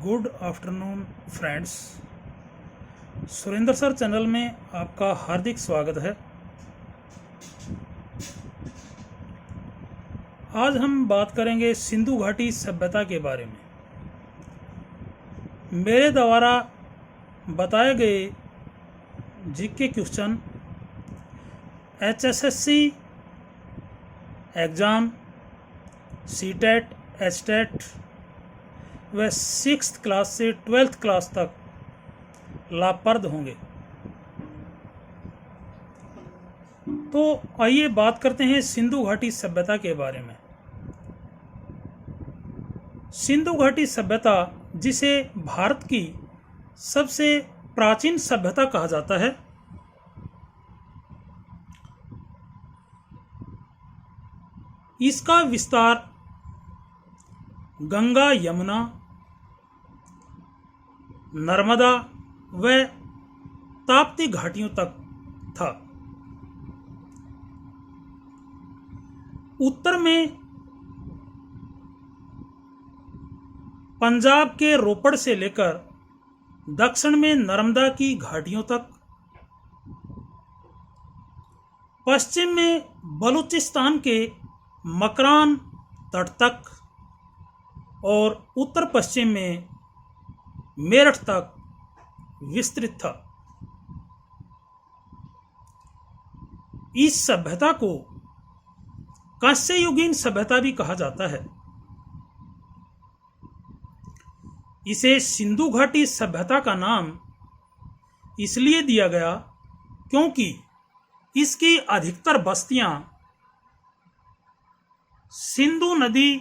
Good afternoon friends, Surendra sir channel में आपका हार्दिक स्वागत है। आज हम बात करेंगे सिंधु घाटी सभ्यता के बारे में। मेरे द्वारा बताए गए GK question HSSC exam, CTET, HTET व 6th क्लास से 12th क्लास तक लाभप्रद होंगे। तो आइए बात करते हैं सिंधु घाटी सभ्यता के बारे में। सिंधु घाटी सभ्यता, जिसे भारत की सबसे प्राचीन सभ्यता कहा जाता है, इसका विस्तार गंगा, यमुना, नर्मदा व ताप्ती घाटियों तक था। उत्तर में पंजाब के रोपड़ से लेकर दक्षिण में नर्मदा की घाटियों तक, पश्चिम में बलूचिस्तान के मकरान तट तक और उत्तर पश्चिम में मेरठ तक विस्तृत था। इस सभ्यता को कांस्ययुगीन सभ्यता भी कहा जाता है। इसे सिंधु घाटी सभ्यता का नाम इसलिए दिया गया क्योंकि इसकी अधिकतर बस्तियां सिंधु नदी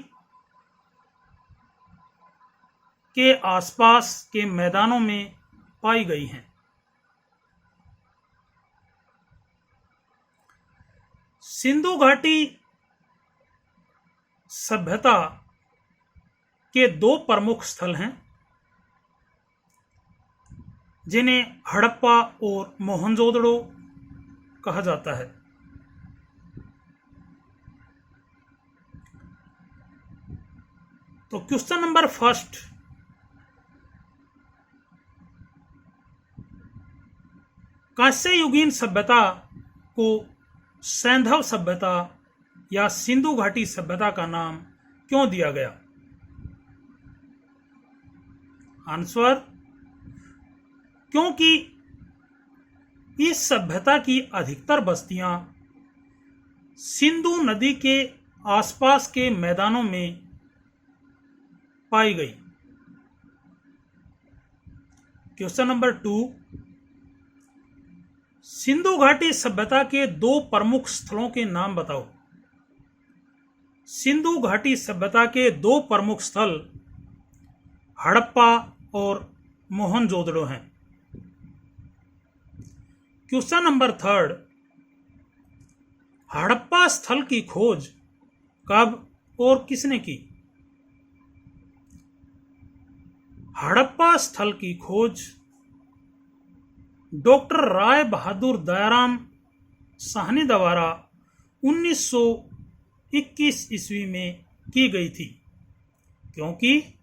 के आसपास के मैदानों में पाई गई हैं। सिंधु घाटी सभ्यता के दो प्रमुख स्थल हैं, जिन्हें हड़प्पा और मोहनजोदड़ो कहा जाता है। तो क्वेश्चन नंबर फर्स्ट, कांस्ययुगीन सभ्यता को सैंधव सभ्यता या सिंधु घाटी सभ्यता का नाम क्यों दिया गया? आंसर, क्योंकि इस सभ्यता की अधिकतर बस्तियां सिंधु नदी के आसपास के मैदानों में पाई गई। क्वेश्चन नंबर 2, सिंधु घाटी सभ्यता के दो प्रमुख स्थलों के नाम बताओ। सिंधु घाटी सभ्यता के दो प्रमुख स्थल हड़प्पा और मोहनजोदड़ो हैं। क्वेश्चन नंबर 3, हड़प्पा स्थल की खोज कब और किसने की? हड़प्पा स्थल की खोज डॉक्टर राय बहादुर दयाराम साहनी द्वारा 1921 ईस्वी में की गई थी, क्योंकि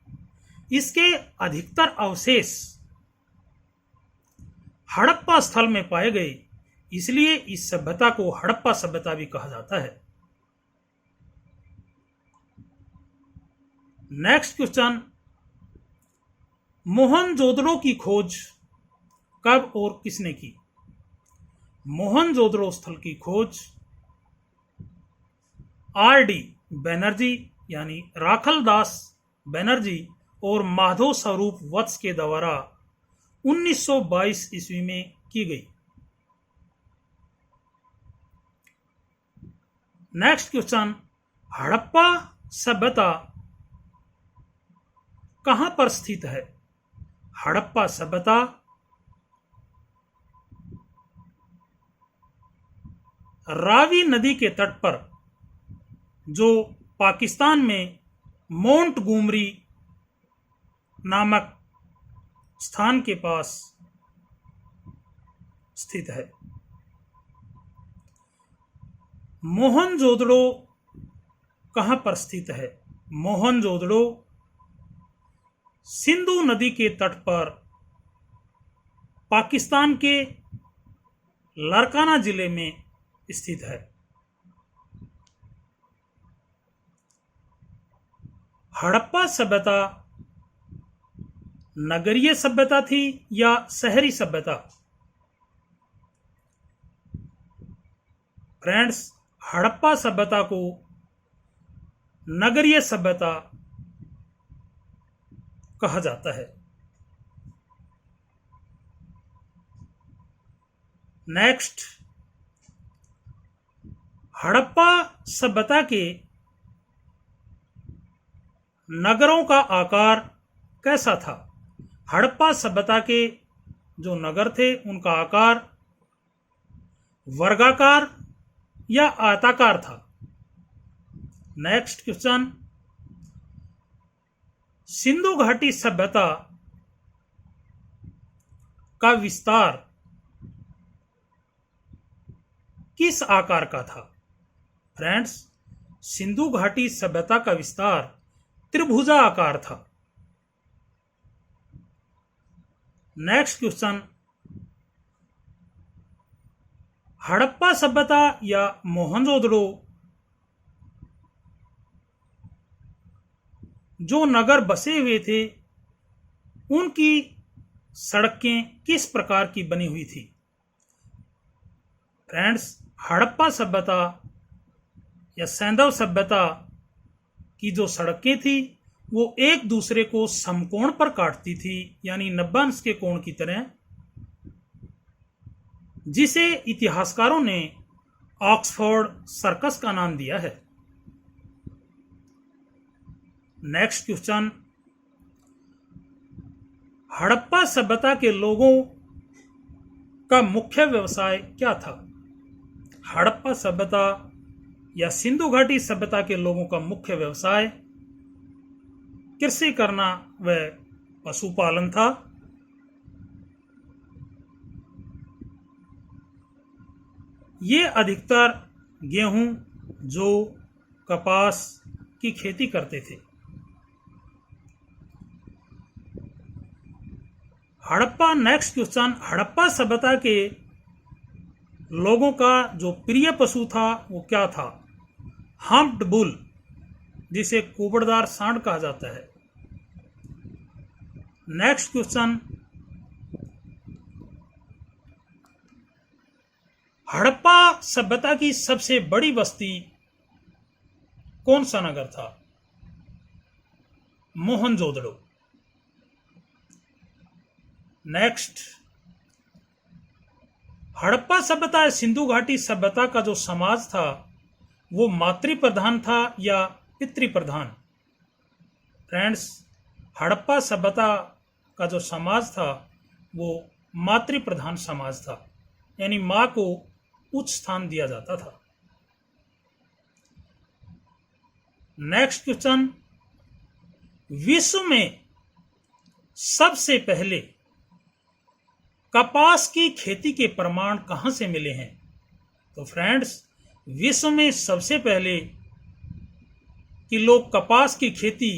इसके अधिकतर अवशेष हड़प्पा स्थल में पाए गए, इसलिए इस सभ्यता को हड़प्पा सभ्यता भी कहा जाता है। नेक्स्ट क्वेश्चन, मोहनजोदड़ो की खोज कब और किसने की? मोहनजोदड़ो स्थल की खोज RD बनर्जी यानी राखलदास बनर्जी और माधव स्वरूप वत्स के द्वारा 1922 ईस्वी में की गई। नेक्स्ट क्वेश्चन, हड़प्पा सभ्यता कहां पर स्थित है? हड़प्पा सभ्यता रावी नदी के तट पर, जो पाकिस्तान में मोंटगोमरी नामक स्थान के पास स्थित है। मोहनजोदड़ो कहाँ पर स्थित है? मोहनजोदड़ो सिंधु नदी के तट पर पाकिस्तान के लारकाना जिले में स्थित है। हड़प्पा सभ्यता नगरीय सभ्यता थी या शहरी सभ्यता? फ्रेंड्स, हड़प्पा सभ्यता को नगरीय सभ्यता कहा जाता है। नेक्स्ट, हड़प्पा सभ्यता के नगरों का आकार कैसा था? हड़प्पा सभ्यता के जो नगर थे उनका आकार वर्गाकार या आयताकार था। नेक्स्ट क्वेश्चन, सिंधु घाटी सभ्यता का विस्तार किस आकार का था? फ्रेंड्स, सिंधु घाटी सभ्यता का विस्तार त्रिभुजा आकार था। नेक्स्ट क्वेश्चन, हड़प्पा सभ्यता या मोहनजोदड़ो जो नगर बसे हुए थे उनकी सड़कें किस प्रकार की बनी हुई थी? फ्रेंड्स, हड़प्पा सभ्यता या सैंधव सभ्यता की जो सड़कें थी वो एक दूसरे को समकोण पर काटती थी, यानी 90 अंश के कोण की तरह, जिसे इतिहासकारों ने ऑक्सफोर्ड सर्कस का नाम दिया है। नेक्स्ट क्वेश्चन, हड़प्पा सभ्यता के लोगों का मुख्य व्यवसाय क्या था? हड़प्पा सभ्यता या सिंधु घाटी सभ्यता के लोगों का मुख्य व्यवसाय कृषि करना व पशुपालन था। ये अधिकतर गेहूं, जौ, कपास की खेती करते थे। नेक्स्ट क्वेश्चन, हड़प्पा सभ्यता के लोगों का जो प्रिय पशु था वो क्या था? हम्प्ड बुल, जिसे कुबड़दार सांड कहा जाता है। नेक्स्ट क्वेश्चन, हड़प्पा सभ्यता की सबसे बड़ी बस्ती कौन सा नगर था? मोहनजोदड़ो। नेक्स्ट, हड़प्पा सभ्यता सिंधु घाटी सभ्यता का जो समाज था वो मातृ प्रधान था या पितृ प्रधान? फ्रेंड्स, हड़प्पा सभ्यता का जो समाज था वो मातृ प्रधान समाज था, यानी मां को उच्च स्थान दिया जाता था। नेक्स्ट क्वेश्चन, विश्व में सबसे पहले कपास की खेती के प्रमाण कहां से मिले हैं? तो फ्रेंड्स, विश्व में सबसे पहले कि लोग कपास की खेती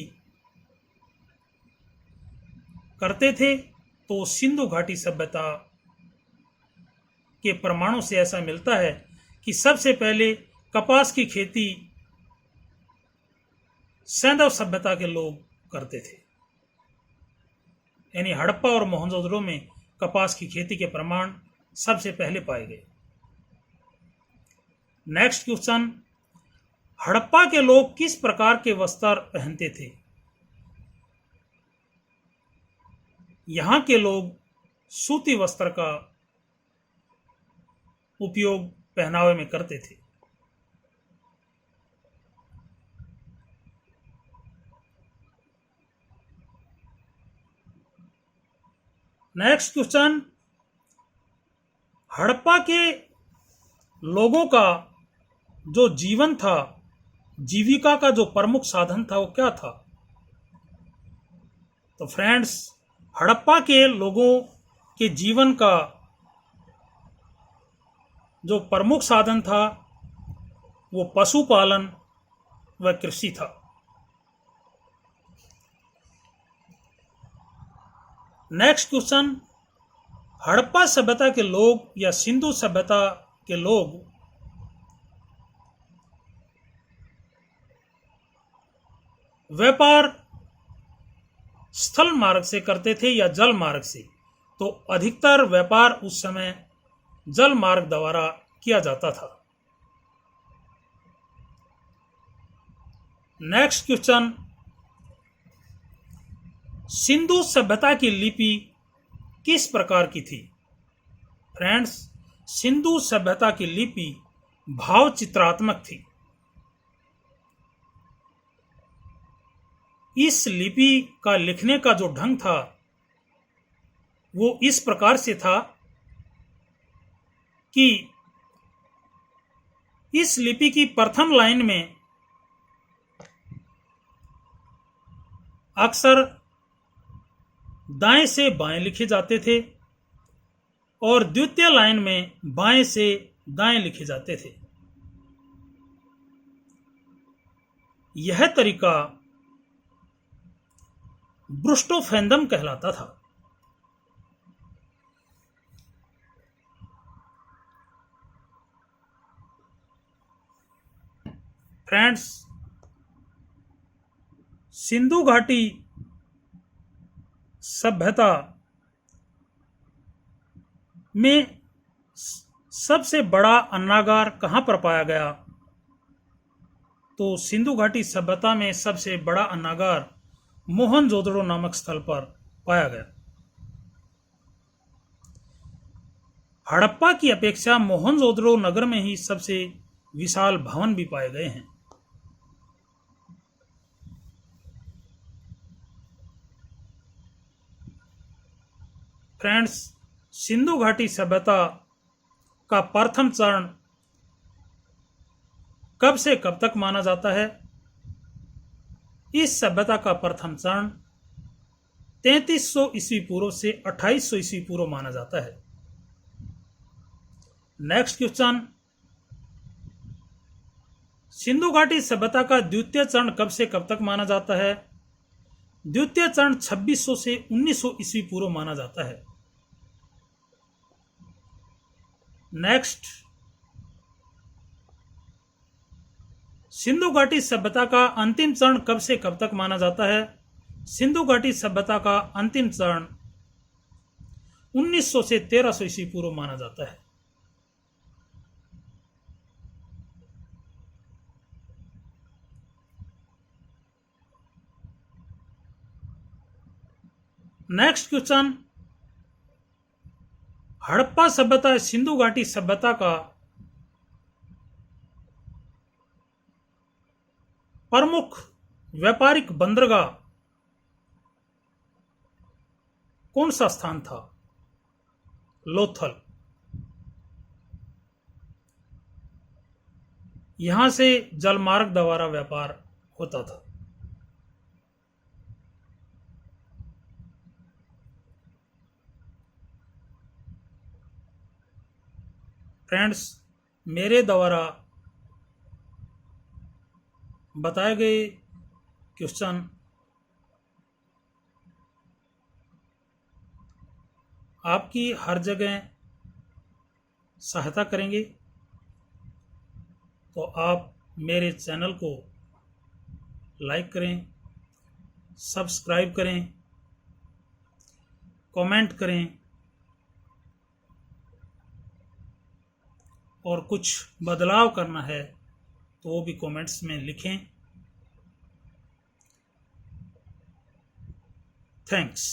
करते थे तो सिंधु घाटी सभ्यता के प्रमाणों से ऐसा मिलता है कि सबसे पहले कपास की खेती सैंधव सभ्यता के लोग करते थे, यानी हड़प्पा और मोहनजोदड़ो में कपास की खेती के प्रमाण सबसे पहले पाए गए। नेक्स्ट क्वेश्चन, हड़प्पा के लोग किस प्रकार के वस्त्र पहनते थे? यहां के लोग सूती वस्त्र का उपयोग पहनावे में करते थे। नेक्स्ट क्वेश्चन, हड़प्पा के लोगों का जो जीवन था, जीविका का जो प्रमुख साधन था वो क्या था? तो फ्रेंड्स, हड़प्पा के लोगों के जीवन का जो प्रमुख साधन था वो पशुपालन व कृषि था। नेक्स्ट क्वेश्चन, हड़प्पा सभ्यता के लोग या सिंधु सभ्यता के लोग व्यापार स्थल मार्ग से करते थे या जल मार्ग से? तो अधिकतर व्यापार उस समय जल मार्ग द्वारा किया जाता था। नेक्स्ट क्वेश्चन, सिंधु सभ्यता की लिपि किस प्रकार की थी? फ्रेंड्स, सिंधु सभ्यता की लिपि भाव चित्रात्मक थी। इस लिपि का लिखने का जो ढंग था वो इस प्रकार से था कि इस लिपि की प्रथम लाइन में अक्षर दाएं से बाएं लिखे जाते थे और द्वितीय लाइन में बाएं से दाएं लिखे जाते थे। यह तरीका ब्रुस्टोफेंदम कहलाता था। फ्रेंड्स, सिंधु घाटी सभ्यता में सबसे बड़ा अन्नागार कहां पर पाया गया? तो सिंधु घाटी सभ्यता में सबसे बड़ा अन्नागार मोहनजोदड़ो नामक स्थल पर पाया गया। हड़प्पा की अपेक्षा मोहनजोदड़ो नगर में ही सबसे विशाल भवन भी पाए गए हैं। फ्रेंड्स, सिंधु घाटी सभ्यता का प्रथम चरण कब से कब तक माना जाता है? इस सभ्यता का प्रथम चरण 3300 ईस्वी पूर्व से 2800 ईस्वी पूर्व माना जाता है। नेक्स्ट क्वेश्चन, सिंधु घाटी सभ्यता का द्वितीय चरण कब से कब तक माना जाता है? द्वितीय चरण 2600 से 1900 ईस्वी पूर्व माना जाता है। नेक्स्ट, सिंधु घाटी सभ्यता का अंतिम चरण कब से कब तक माना जाता है? सिंधु घाटी सभ्यता का अंतिम चरण 1900 से 1300 ईस्वी पूर्व माना जाता है। नेक्स्ट क्वेश्चन, हड़प्पा सभ्यता सिंधु घाटी सभ्यता का प्रमुख व्यापारिक बंदरगाह कौन सा स्थान था? लोथल। यहां से जलमार्ग द्वारा व्यापार होता था। फ्रेंड्स, मेरे द्वारा बताए गए क्वेश्चन आपकी हर जगह सहायता करेंगे, तो आप मेरे चैनल को लाइक करें, सब्सक्राइब करें, कमेंट करें और कुछ बदलाव करना है तो वो भी कमेंट्स में लिखें। थैंक्स।